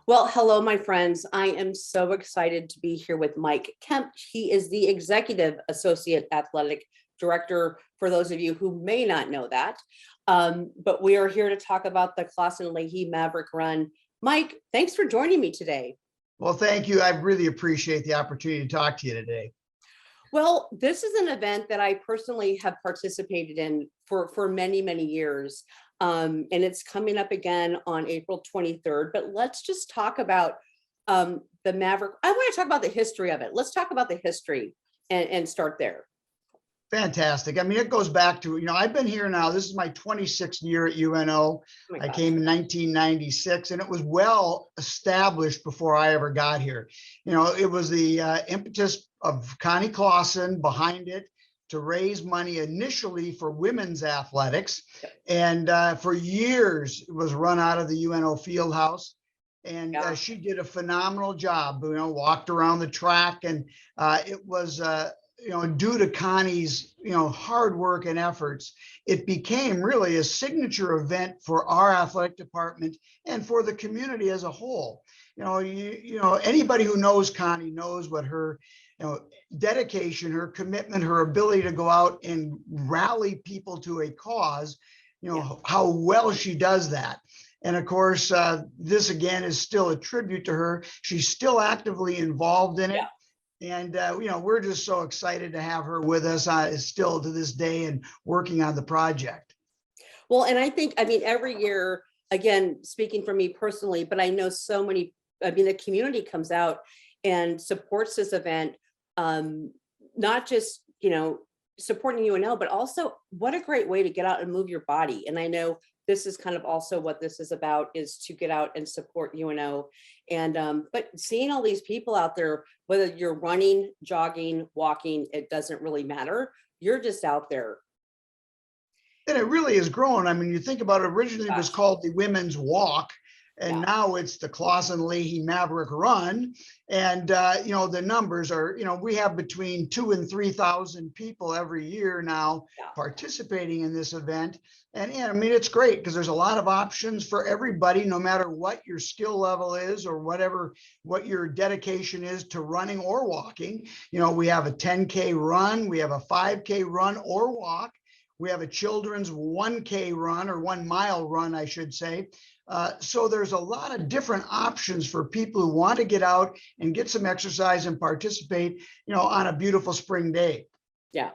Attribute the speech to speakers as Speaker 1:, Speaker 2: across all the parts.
Speaker 1: Well, hello, my friends. I am so excited to be here with Mike Kemp. He is the Executive Associate Athletic Director, for those of you who may not know that. But we are here to talk about the Clausen Leahy Maverick Run. Mike, thanks for joining me today.
Speaker 2: Well, thank you. I really appreciate the opportunity to talk to you today.
Speaker 1: Well, this is an event that I personally have participated in for many, many years. And it's coming up again on April 23rd. But let's just talk about the Maverick. I want to talk about the history of it. Let's talk about the history and start there.
Speaker 2: Fantastic. I mean, it goes back to, I've been here now. This is my 26th year at UNO.
Speaker 1: Oh
Speaker 2: I came in 1996, and it was well established before I ever got here. It was the impetus of Connie Clausen behind it to raise money initially for women's athletics. And for years, it was run out of the UNO field house. And she did a phenomenal job, walked around the track. And it was, due to Connie's, hard work and efforts, it became really a signature event for our athletic department and for the community as a whole. Anybody who knows Connie knows what her dedication, her commitment, her ability to go out and rally people to a cause, how well she does that. And of course, this again is still a tribute to her. She's still actively involved in it. And, we're just so excited to have her with us still to this day and working on the project.
Speaker 1: Well, and I mean, every year, again, speaking for me personally, but I know so many, the community comes out and supports this event, not just, supporting UNO, but also what a great way to get out and move your body. And I know this is kind of also what this is about, is to get out and support UNO. And but seeing all these people out there, whether you're running, jogging, walking, it doesn't really matter. You're just out there.
Speaker 2: And it really has grown. I mean, you think about it, originally it was called the Women's Walk. And now it's the Clausen Leahy Maverick Run. And, the numbers are, we have between 2,000 and 3,000 people every year now participating in this event. And I mean, it's great because there's a lot of options for everybody, no matter what your skill level is or what your dedication is to running or walking. We have a 10K run, we have a 5K run or walk. We have a children's 1K run, or 1 mile run, I should say. So there's a lot of different options for people who want to get out and get some exercise and participate, on a beautiful spring day.
Speaker 1: Yeah.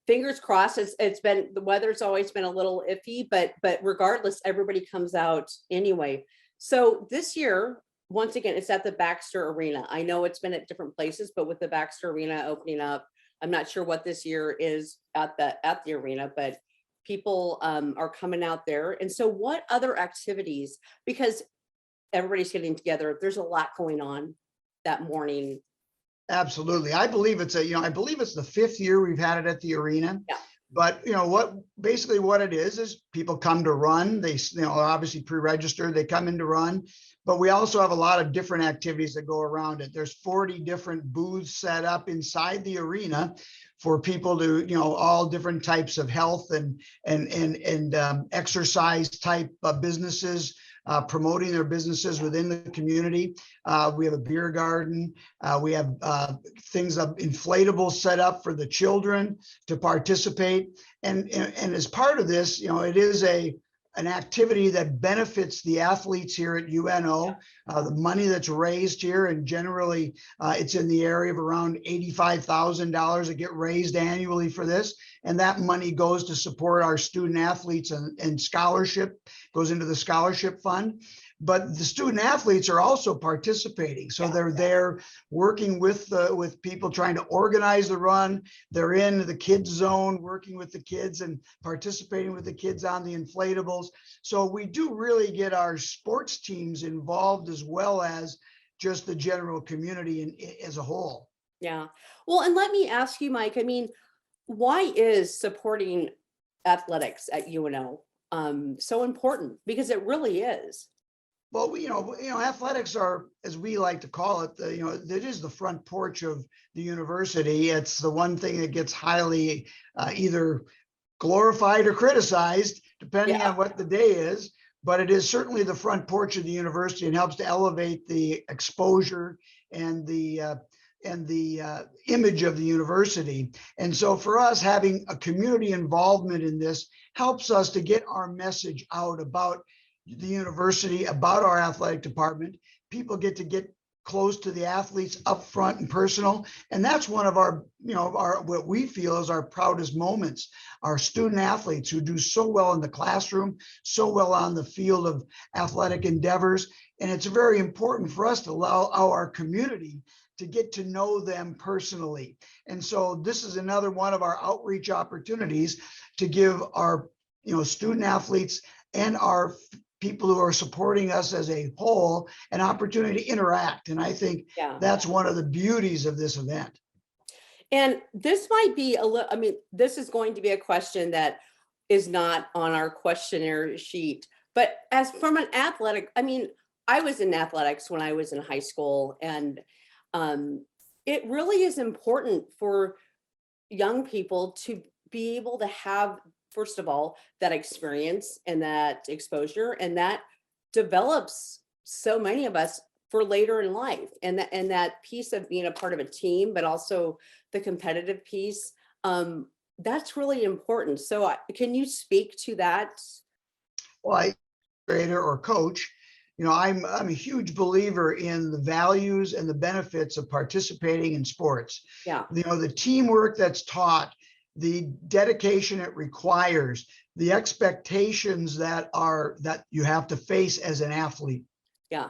Speaker 1: Fingers crossed. It's been, the weather's always been a little iffy, but regardless, everybody comes out anyway. So this year, once again, it's at the Baxter Arena. I know it's been at different places, but with the Baxter Arena opening up, I'm not sure what this year is at the arena, but people are coming out there. And so what other activities, because everybody's getting together, there's a lot going on that morning.
Speaker 2: Absolutely. I believe it's I believe it's the 5th year we've had it at the arena.
Speaker 1: Yeah.
Speaker 2: But what it is people come to run. They obviously pre-registered, they come in to run, but we also have a lot of different activities that go around it. There's 40 different booths set up inside the arena for people to, all different types of health and exercise type businesses, promoting their businesses within the community. We have a beer garden. We have things of inflatables set up for the children to participate. And as part of this, it is an activity that benefits the athletes here at UNO. The money that's raised here, and generally it's in the area of around $85,000 that get raised annually for this. And that money goes to support our student athletes and scholarship, goes into the scholarship fund. But the student athletes are also participating. So they're there working with people trying to organize the run. They're in the kids zone, working with the kids and participating with the kids on the inflatables. So we do really get our sports teams involved, as well as just the general community as a whole.
Speaker 1: Yeah. Well, and let me ask you, Mike, I mean, why is supporting athletics at UNO so important? Because it really is.
Speaker 2: Well, athletics are, as we like to call it, it is the front porch of the university. It's the one thing that gets highly either glorified or criticized, depending
Speaker 1: Yeah,
Speaker 2: on what the day is. But it is certainly the front porch of the university and helps to elevate the exposure and the image of the university. And so for us, having a community involvement in this helps us to get our message out about the university, about our athletic department. People get to get close to the athletes up front and personal. And that's one of our, what we feel is our proudest moments. Our student athletes who do so well in the classroom, so well on the field of athletic endeavors. And it's very important for us to allow our community to get to know them personally. And so this is another one of our outreach opportunities to give our, student athletes and our people who are supporting us as a whole an opportunity to interact. And I think
Speaker 1: yeah.
Speaker 2: that's one of the beauties of this event.
Speaker 1: And this might be a little, I mean, this is going to be a question that is not on our questionnaire sheet, but as from an athletic, I mean, I was in athletics when I was in high school, and it really is important for young people to be able to have, first of all, that experience and that exposure, and that develops so many of us for later in life. And that piece of being a part of a team, but also the competitive piece, that's really important. So can you speak to that?
Speaker 2: Well, trainer or coach, I'm a huge believer in the values and the benefits of participating in sports.
Speaker 1: Yeah,
Speaker 2: The teamwork that's taught, the dedication it requires, the expectations that you have to face as an athlete.
Speaker 1: yeah,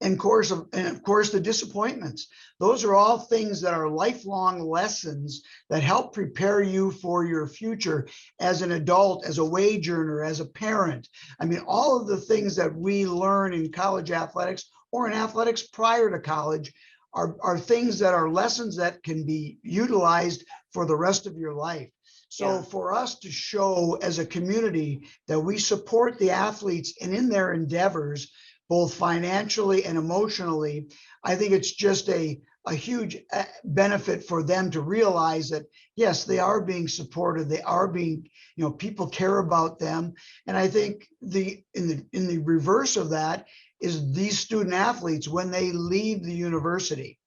Speaker 2: And of course, the disappointments. Those are all things that are lifelong lessons that help prepare you for your future as an adult, as a wage earner, as a parent. I mean, all of the things that we learn in college athletics or in athletics prior to college are things that are lessons that can be utilized for the rest of your life. So
Speaker 1: yeah,
Speaker 2: for us to show as a community that we support the athletes and in their endeavors, both financially and emotionally, I think it's just a huge benefit for them to realize that, yes, they are being supported. They are being, people care about them. And I think in the reverse of that is these student athletes, when they leave the university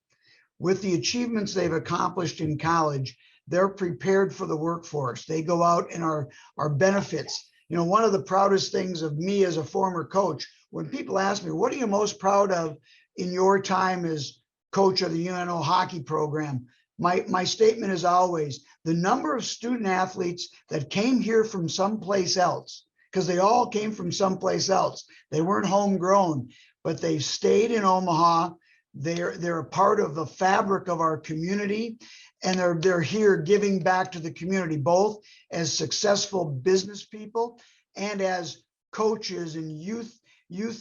Speaker 2: with the achievements they've accomplished in college, they're prepared for the workforce. They go out and are benefits. One of the proudest things of me as a former coach, when people ask me, what are you most proud of in your time as coach of the UNO hockey program? My statement is always the number of student athletes that came here from someplace else, because they all came from someplace else. They weren't homegrown, but they stayed in Omaha. They're a part of the fabric of our community, and they're here giving back to the community, both as successful business people and as coaches and youth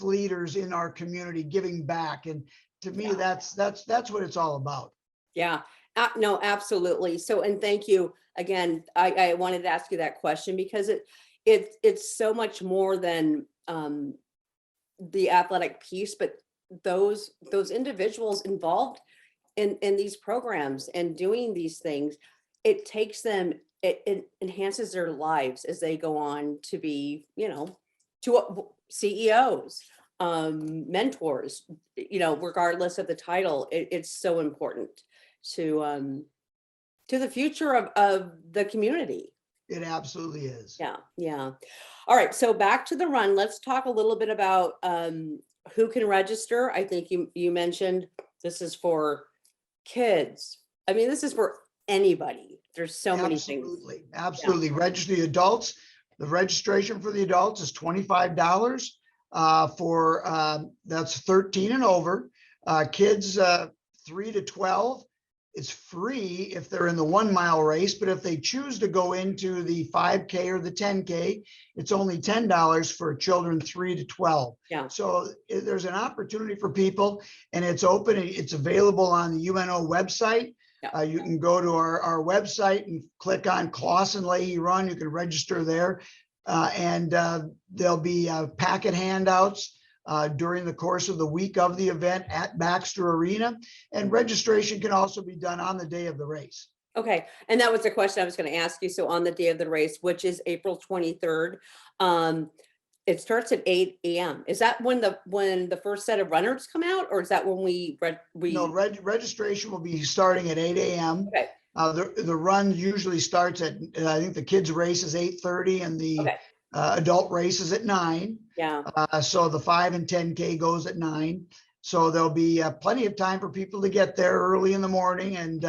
Speaker 2: leaders in our community giving back. And to me,
Speaker 1: yeah,
Speaker 2: that's what it's all about.
Speaker 1: yeah. No, absolutely. So, and thank you again. I wanted to ask you that question because it's so much more than the athletic piece, but those individuals involved in these programs and doing these things, it takes them, it enhances their lives as they go on to be, to CEOs, mentors, regardless of the title. It's so important to the future of the community.
Speaker 2: It absolutely is.
Speaker 1: Yeah, yeah. All right, so back to the run. Let's talk a little bit about who can register. I think you mentioned this is for kids. I mean, this is for anybody. There's so many things.
Speaker 2: Absolutely.
Speaker 1: Yeah.
Speaker 2: Register the adults. The registration for the adults is $25 for that's 13 and over. Kids 3 to 12. It's free if they're in the 1 mile race, but if they choose to go into the 5K or the 10K, it's only $10 for children 3 to 12.
Speaker 1: Yeah.
Speaker 2: So there's an opportunity for people, and it's open. It's available on the UNO website.
Speaker 1: Yeah.
Speaker 2: You can go to our website and click on Clausen Leahy Run. You can register there, and there'll be packet handouts during the course of the week of the event at Baxter Arena. And registration can also be done on the day of the race.
Speaker 1: Okay, and that was the question I was going to ask you. So on the day of the race, which is April 23rd, it starts at 8 a.m. Is that when the first set of runners come out, or is that when we?
Speaker 2: No, registration will be starting at 8 a.m.
Speaker 1: Okay.
Speaker 2: The run usually starts at, I think the kids race is 8:30 and the
Speaker 1: Okay.
Speaker 2: Adult race is at 9.
Speaker 1: Yeah.
Speaker 2: So the 5 and 10K goes at 9. So there'll be plenty of time for people to get there early in the morning, and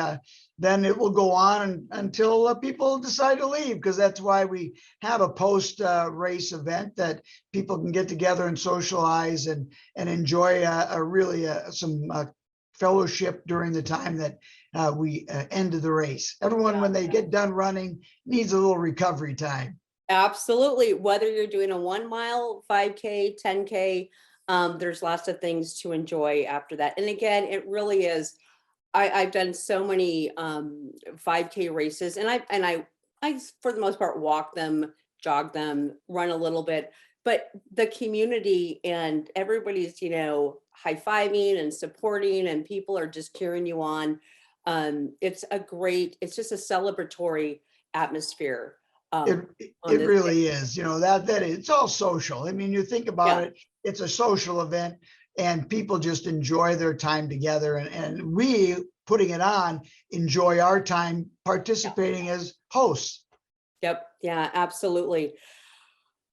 Speaker 2: then it will go on until people decide to leave, because that's why we have a post race event, that people can get together and socialize and enjoy some fellowship during the time that we end the race. Everyone, when they get done running, needs a little recovery time.
Speaker 1: Absolutely. Whether you're doing a 1 mile, 5K, 10K, there's lots of things to enjoy after that. And again, it really is. I've done so many 5K races, and I for the most part walk them, jog them, run a little bit. But the community and everybody's, high-fiving and supporting, and people are just cheering you on. It's just a celebratory atmosphere.
Speaker 2: It really is, that it's all social. I mean, you think about it, it's a social event, and people just enjoy their time together. And we, putting it on, enjoy our time participating as hosts.
Speaker 1: Yep. Yeah, absolutely.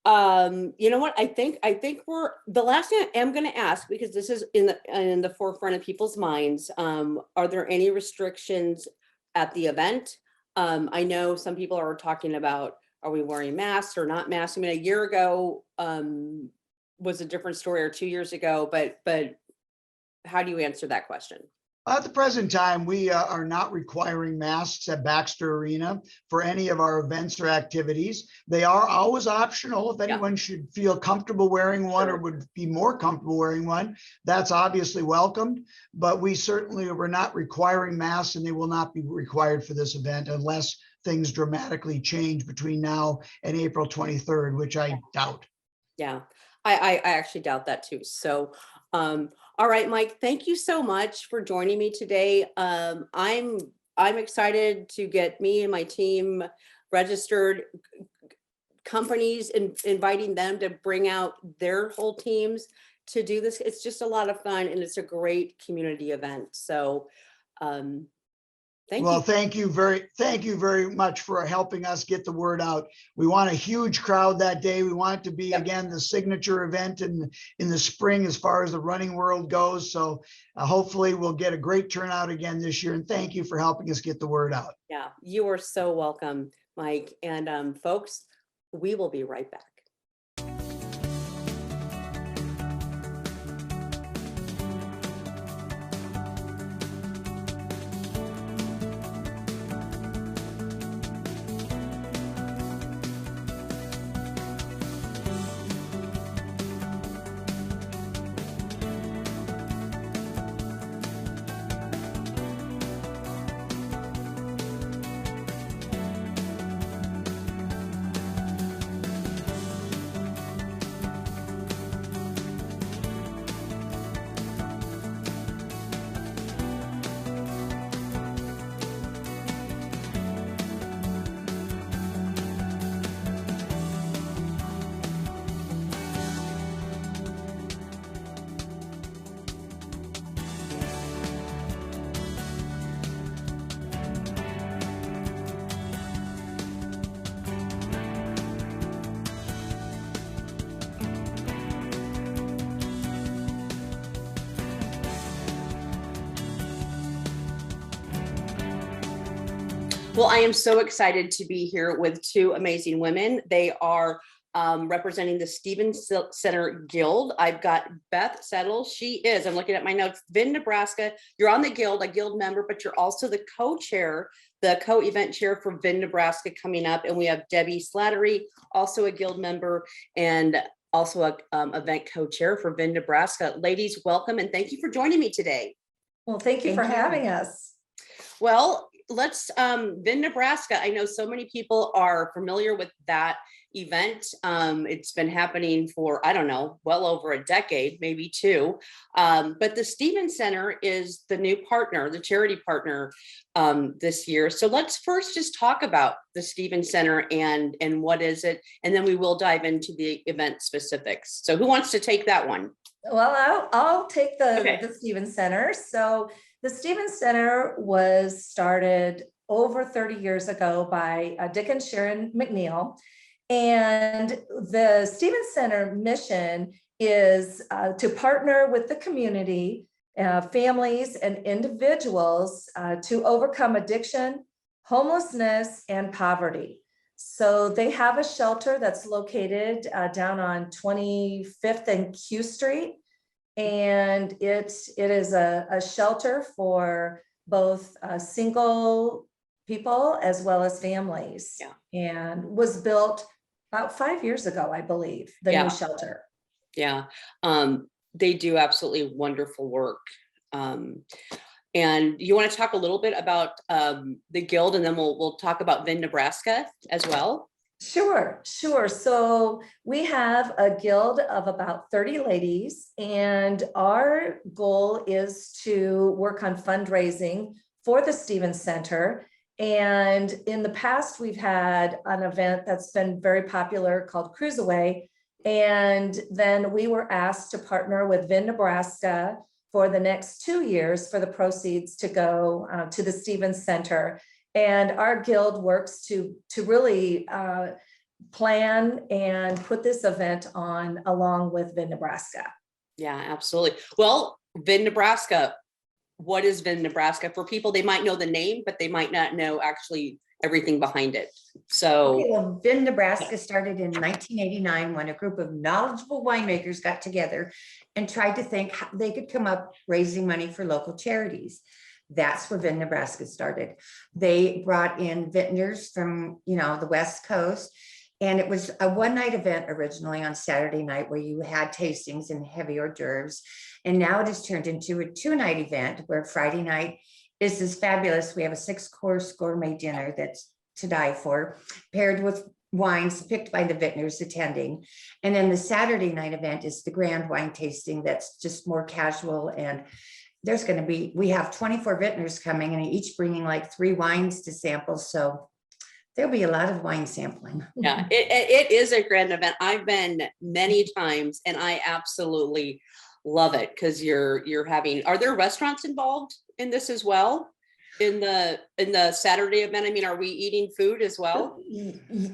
Speaker 1: You know what? I think we're the last thing I am going to ask, because this is in the forefront of people's minds. Are there any restrictions at the event? I know some people are talking about, are we wearing masks or not masks? I mean, a year ago was a different story, or 2 years ago, but how do you answer that question?
Speaker 2: At the present time, we are not requiring masks at Baxter Arena for any of our events or activities. They are always optional. If anyone should feel comfortable wearing one or would be more comfortable wearing one, that's obviously welcomed. But we certainly were not requiring masks, and they will not be required for this event unless things dramatically change between now and April 23rd, which I doubt.
Speaker 1: Yeah, I actually doubt that too. So, all right, Mike, thank you so much for joining me today. I'm excited to get me and my team registered. Companies inviting them to bring out their whole teams to do this. It's just a lot of fun, and it's a great community event. So,
Speaker 2: thank you very much for helping us get the word out. We want a huge crowd that day. We want it to be, again, the signature event in the spring as far as the running world goes. So hopefully we'll get a great turnout again this year. And thank you for helping us get the word out.
Speaker 1: Yeah, you are so welcome, Mike. And folks, we will be right back. Well, I am so excited to be here with two amazing women. They are representing the Stevens Center Guild. I've got Beth Settle. She is, I'm looking at my notes, vinNEBRASKA. You're on the Guild, a Guild member, but you're also the co-chair, the co-event chair for vinNEBRASKA coming up. And we have Debbie Slattery, also a Guild member, and also a event co-chair for vinNEBRASKA. Ladies, welcome, and thank you for joining me today.
Speaker 3: Well, thank you for having us.
Speaker 1: Well, let's vinNEBRASKA. I know so many people are familiar with that event. It's been happening for, I don't know, well over a decade, maybe two. But the Stevens Center is the new partner, the charity partner this year. So let's first just talk about the Stevens Center and what is it, and then we will dive into the event specifics. So who wants to take that one?
Speaker 3: Well, I'll take
Speaker 1: Okay.
Speaker 3: the Stevens Center. So the Stevens Center was started over 30 years ago by Dick and Sharon McNeil. And the Stevens Center mission is to partner with the community, families and individuals to overcome addiction, homelessness, and poverty. So they have a shelter that's located down on 25th and Q Street. And it is a shelter for both single people as well as families.
Speaker 1: Yeah.
Speaker 3: And was built about 5 years ago, I believe, the
Speaker 1: Yeah.
Speaker 3: new shelter.
Speaker 1: Yeah, they do absolutely wonderful work. And you want to talk a little bit about the guild, and then we'll talk about vinNEBRASKA as well.
Speaker 3: Sure. So we have a guild of about 30 ladies, and our goal is to work on fundraising for the Stevens Center. And in the past, we've had an event that's been very popular called Cruise Away. And then we were asked to partner with vinNEBRASKA for the next 2 years for the proceeds to go to the Stevens Center. And our guild works to really plan and put this event on along with vinNEBRASKA.
Speaker 1: Yeah, absolutely. Well, vinNEBRASKA, what is vinNEBRASKA? For people, they might know the name, but they might not know actually everything behind it. So
Speaker 4: Okay, well, vinNEBRASKA started in 1989 when a group of knowledgeable winemakers got together and tried to think how they could come up raising money for local charities. That's where vinNEBRASKA started. They brought in vintners from, the West Coast, and it was a one-night event originally on Saturday night where you had tastings and heavy hors d'oeuvres. And now it has turned into a 2-night event where Friday night is fabulous. We have a 6-course gourmet dinner that's to die for, paired with wines picked by the vintners attending. And then the Saturday night event is the grand wine tasting that's just more casual. And we have 24 vintners coming and each bringing like 3 wines to sample. So there'll be a lot of wine sampling.
Speaker 1: yeah, it is a grand event. I've been many times and I absolutely love it because you're having, are there restaurants involved in this as well? In the Saturday event? I mean, are we eating food as well?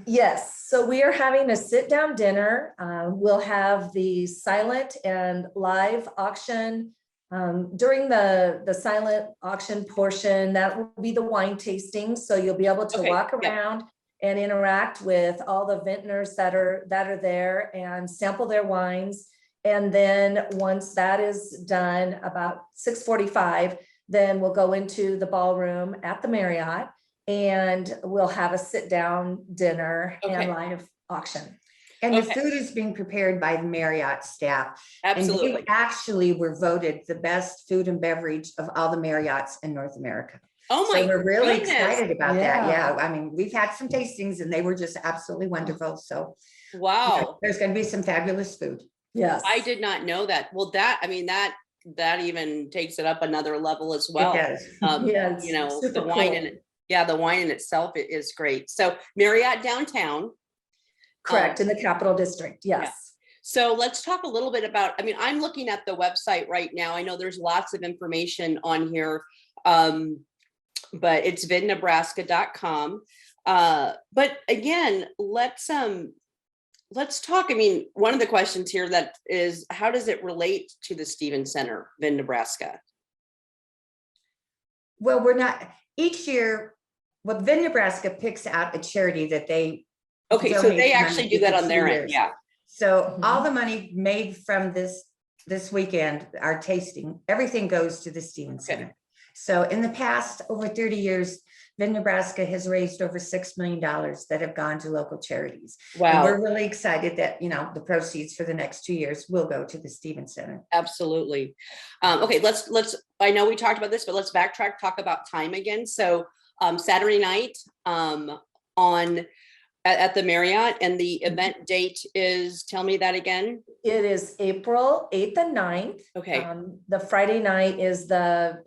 Speaker 3: Yes. So we are having a sit-down dinner. We'll have the silent and live auction. During the silent auction portion, that will be the wine tasting. So you'll be able to walk around and interact with all the vintners that are there and sample their wines. And then once that is done, about 6:45, then we'll go into the ballroom at the Marriott and we'll have a sit-down dinner and live auction.
Speaker 4: And the food is being prepared by the Marriott staff.
Speaker 1: Absolutely.
Speaker 4: And they actually were voted the best food and beverage of all the Marriotts in North America.
Speaker 1: Oh my
Speaker 4: So we're really
Speaker 1: goodness.
Speaker 4: excited about that.
Speaker 3: Yeah.
Speaker 4: Yeah. I mean, we've had some tastings and they were just absolutely wonderful. So
Speaker 1: Wow.
Speaker 4: there's going to be some fabulous food.
Speaker 3: Yes.
Speaker 1: I did not know that. Well, that even takes it up another level as well.
Speaker 4: It does.
Speaker 3: Yeah, it's
Speaker 1: The
Speaker 3: super
Speaker 1: wine
Speaker 3: cool.
Speaker 1: in it. Yeah, the wine in itself is great. So Marriott downtown.
Speaker 3: Correct, in the Capital District, yes.
Speaker 1: So let's talk a little bit about, I mean, I'm looking at the website right now. I know there's lots of information on here, but it's vinNEBRASKA.com. But again, let's talk. I mean, one of the questions here that is, how does it relate to the Stevens Center, vinNEBRASKA?
Speaker 4: Well, each year, vinNEBRASKA picks out a charity that they
Speaker 1: Okay, so
Speaker 4: donate
Speaker 1: they
Speaker 4: money
Speaker 1: actually do
Speaker 4: to
Speaker 1: that
Speaker 4: for
Speaker 1: on their
Speaker 4: 2
Speaker 1: end,
Speaker 4: years.
Speaker 1: yeah.
Speaker 4: So all the money made from this weekend, our tasting, everything goes to the Stevens
Speaker 1: Okay.
Speaker 4: Center. So in the past, over 30 years, vinNEBRASKA has raised over $6 million that have gone to local charities. And
Speaker 1: Wow,
Speaker 4: we're really excited that, the proceeds for the next 2 years will go to the Stevens Center.
Speaker 1: absolutely. Okay, let's, I know we talked about this, but let's backtrack, talk about time again. So Saturday night at the Marriott, and the event date is, tell me that again.
Speaker 3: It is April 8th and 9th.
Speaker 1: Okay.
Speaker 3: The Friday night is the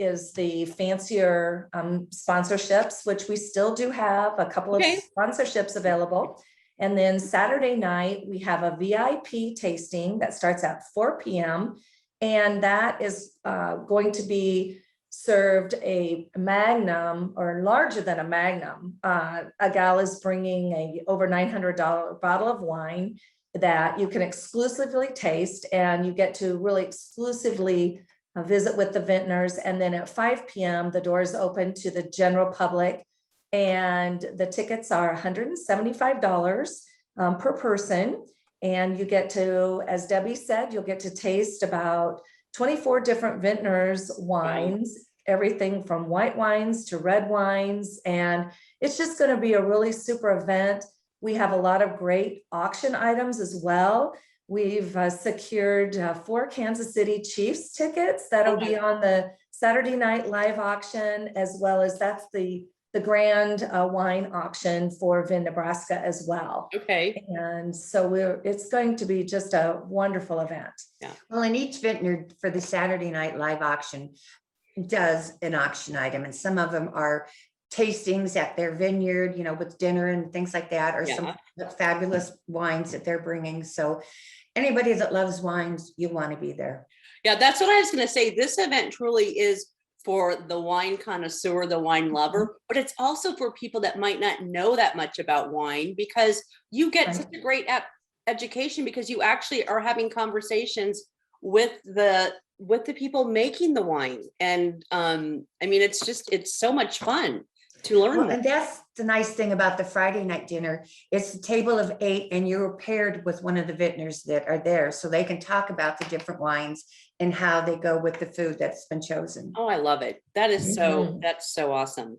Speaker 3: fancier sponsorships, which we still do have a couple of
Speaker 1: Okay.
Speaker 3: sponsorships available. And then Saturday night, we have a VIP tasting that starts at 4 p.m. And that is going to be served a magnum, or larger than a magnum. A gal is bringing a over $900 bottle of wine that you can exclusively taste, and you get to really exclusively visit with the vintners. And then at 5 p.m., the doors open to the general public, and the tickets are $175 per person. And you get to, as Debbie said, you'll get to taste about 24 different vintners' wines, everything from white wines to red wines. And it's just going to be a really super event. We have a lot of great auction items as well. We've secured 4 Kansas City Chiefs tickets that'll be on the Saturday night live auction, as well as that's the grand wine auction for vinNEBRASKA as well.
Speaker 1: Okay.
Speaker 3: And so it's going to be just a wonderful event.
Speaker 1: Yeah.
Speaker 4: Well, and each vintner for the Saturday night live auction does an auction item, and some of them are tastings at their vineyard, you know, with dinner and things like that, or some fabulous wines that they're bringing. So anybody that loves wines, you want to be there.
Speaker 1: Yeah, that's what I was going to say. This event truly is for the wine connoisseur, the wine lover, but it's also for people that might not know that much about wine, because you get such a great education, because you actually are having conversations with the people making the wine. And I mean, it's so much fun to learn.
Speaker 4: Well, and that's the nice thing about the Friday night dinner. It's a table of 8, and you're paired with one of the vintners that are there, so they can talk about the different wines and how they go with the food that's been chosen.
Speaker 1: Oh, I love it. That is that's so awesome.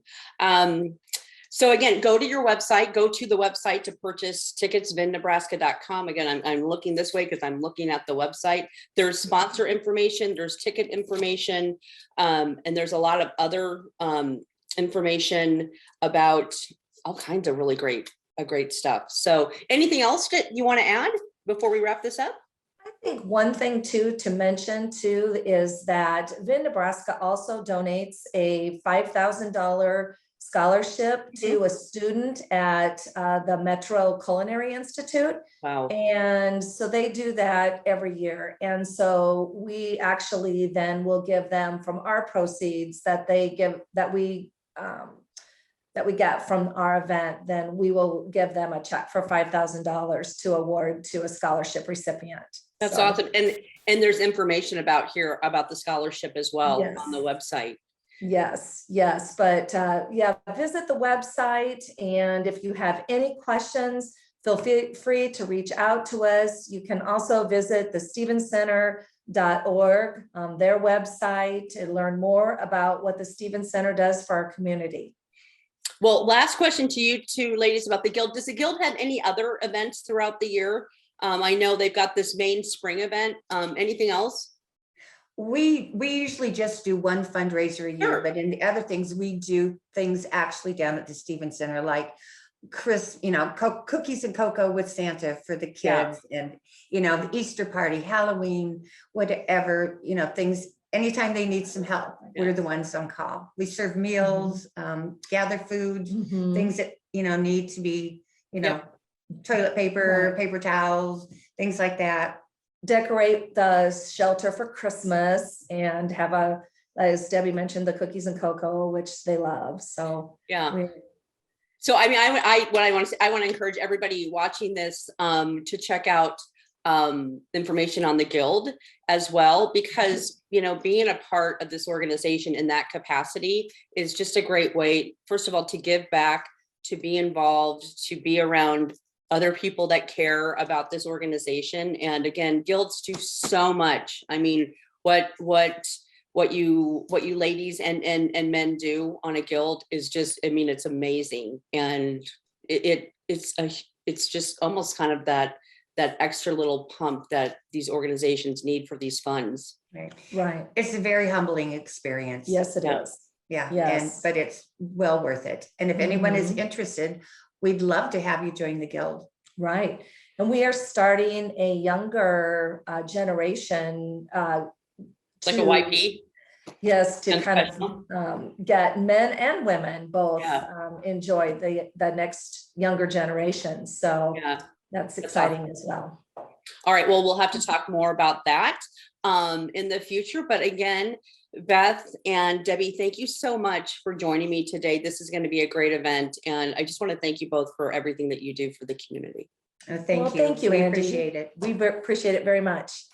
Speaker 1: So again, go to the website to purchase tickets, vinNEBRASKA.com. Again, I'm looking this way because I'm looking at the website. There's sponsor information, there's ticket information, and there's a lot of other information about all kinds of really great stuff. So anything else that you want to add before we wrap this up?
Speaker 3: I think one thing too to mention too is that vinNEBRASKA also donates a $5,000 scholarship to a student at the Metro Culinary Institute.
Speaker 1: Wow.
Speaker 3: And so they do that every year. And so we actually then will give them from our proceeds that we get from our event, then we will give them a check for $5,000 to award to a scholarship recipient.
Speaker 1: That's awesome. And there's information about the scholarship as well on the website.
Speaker 3: Yes. But visit the website. And if you have any questions, feel free to reach out to us. You can also visit the StevensCenter.org, their website, to learn more about what the Stevens Center does for our community.
Speaker 1: Well, last question to you two ladies about the Guild. Does the Guild have any other events throughout the year? I know they've got this main spring event. Anything else?
Speaker 4: We usually just do one fundraiser a year, but in the other things, we do things actually down at the Stevens Center, like cookies and cocoa with Santa for the kids, and the Easter party, Halloween, whatever, things. Anytime they need some help, we're the ones on call. We serve meals, gather food, things that need to be, toilet paper, paper towels, things like that.
Speaker 3: Decorate the shelter for Christmas and have as Debbie mentioned, the cookies and cocoa, which they love. So
Speaker 1: So I mean, I want to encourage everybody watching this to check out information on the Guild as well, because being a part of this organization in that capacity is just a great way, first of all, to give back, to be involved, to be around other people that care about this organization. And again, guilds do so much. I mean, what you ladies and men do on a guild is just, I mean, it's amazing. And it's just almost kind of that extra little pump that these organizations need for these funds.
Speaker 4: Right. It's a very humbling experience.
Speaker 3: Yes, it is.
Speaker 4: Yeah, and,
Speaker 3: Yes.
Speaker 4: but it's well worth it. And if anyone is
Speaker 3: Mhm.
Speaker 4: interested, we'd love to have you join the guild.
Speaker 3: Right. And we are starting a younger generation.
Speaker 1: Like a
Speaker 3: to-
Speaker 1: YP.
Speaker 3: Yes, to
Speaker 1: Young
Speaker 3: kind
Speaker 1: professional.
Speaker 3: of get men and women both
Speaker 1: Yeah.
Speaker 3: enjoy the next younger generation. So
Speaker 1: Yeah.
Speaker 3: that's
Speaker 1: That's
Speaker 3: exciting as well.
Speaker 1: All right, well, we'll have to talk more about that in the future. But again, Beth and Debbie, thank you so much for joining me today. This is going to be a great event. And I just want to thank you both for everything that you do for the community.
Speaker 4: Thank
Speaker 3: Well,
Speaker 4: you.
Speaker 3: thank you,
Speaker 4: We
Speaker 3: Angie.
Speaker 4: appreciate it.
Speaker 3: We appreciate it very much.